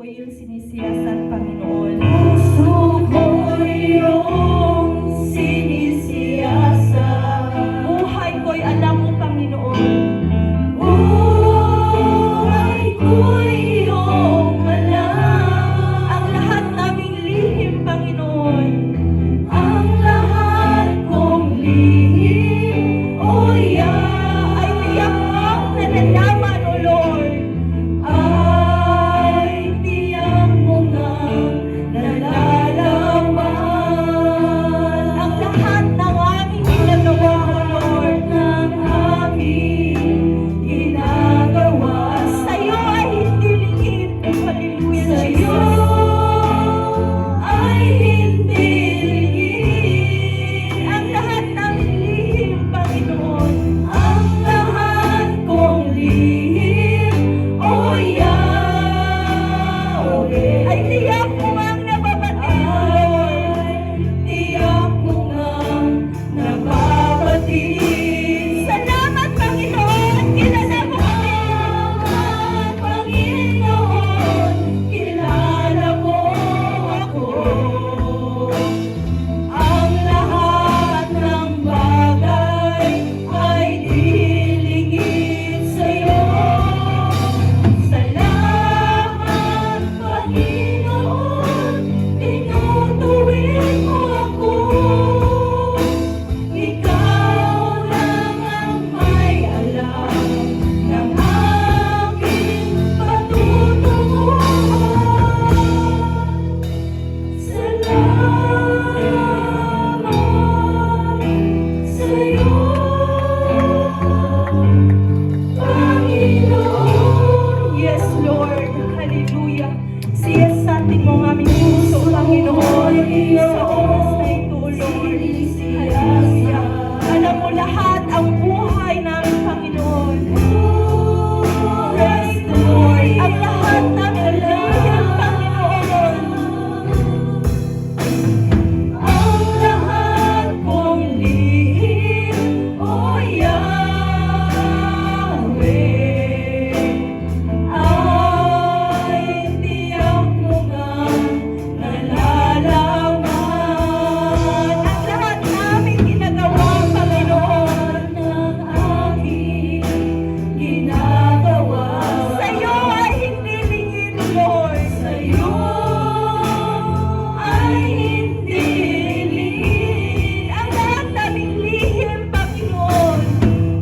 ko yung sinisiyasat, Panginoon. Puso ko iyong sinisiyasat. Buhay ko'y alam mo, Panginoon. Buhay ko'y iyong alam. Ang lahat naming lihim, Panginoon. Ang lahat kong lihim, o Ay tiyak mong nalalaman, O Lord. ay tiyak mo ngang nalalaman. Ang lahat ng aming ginagawa, O Lord. Ng aking ginagawa Sa'yo ay hindi lingid. Hallelujah, sa'yo Jesus. ay hindi lingid. Ang lahat naming lihim, Panginoon. Ang lahat kong lihim, o Yahweh, Ay tiyak mo ang nababatid, O Lord. ay tiyak mo ngang nababatid. Salamat, Panginoon. Kilala mo kami. Salamat, Panginoon, kilala mo ako. Ang lahat ng bagay ay dilingid sa'yo. Salamat, Panginoon, tinutuwid mo ako. Ikaw lang ang may alam ng aking patutunguhan. Salamat sa'yo, Panginoon. Yes, Lord. Hallelujah. Siyasatin mo ang aming puso, Panginoon. Sa oras na ito, Lord. Hallelujah. Alam mo lahat ang buhay namin, Panginoon. Praise the Lord. Ang lahat namin lihim, Panginoon. Ang lahat kong lihim, o Yahweh, ay tiyak mo ngang nalalaman. Ang lahat namin ginagawa, Panginoon. Ng aking ginagawa Sa'yo ay hindi lingid, Lord. sa'yo ay hindi lingid. Ang lahat naming lihim, Panginoon.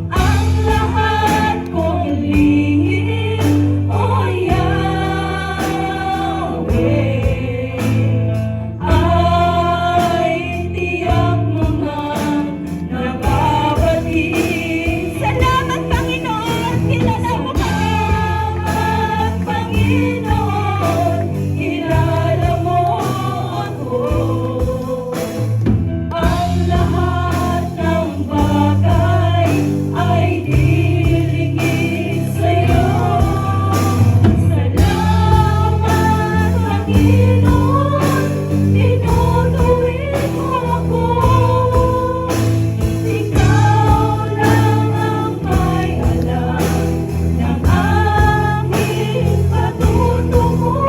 Ang lahat kong lihim, o Yahweh, ay tiyak mo ngang nababatid. Salamat, Panginoon. Kilala mo kami. Salamat, Panginoon, kilala mo ako. Ang lahat ng bagay ay dilingid sa'yo. Salamat, Panginoon, tinutuwid mo ako. Ikaw lang ang may alam ng aking patutunguhan.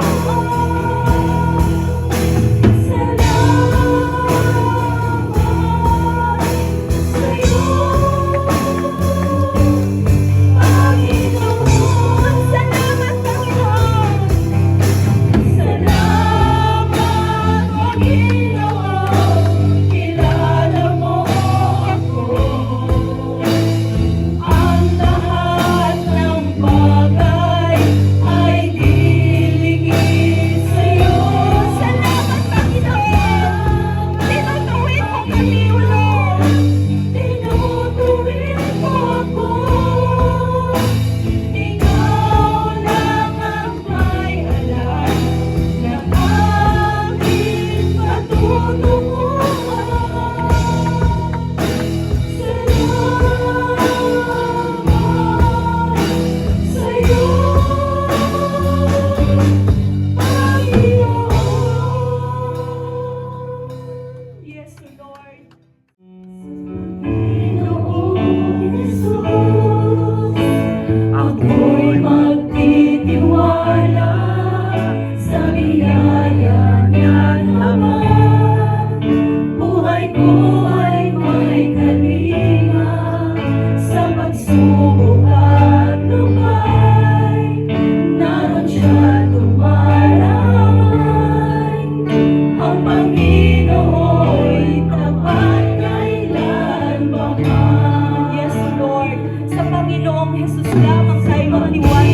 Ako'y magtitiwala sa biyaya niya't Ama. Buhay ko ay may kalinga sa pagsubok at lupay. Naroon siya dumaramay. Ang Panginoo'y tapat kailanman. Yes, Lord. Sa Panginoong Jesus lamang tayo magtiwala.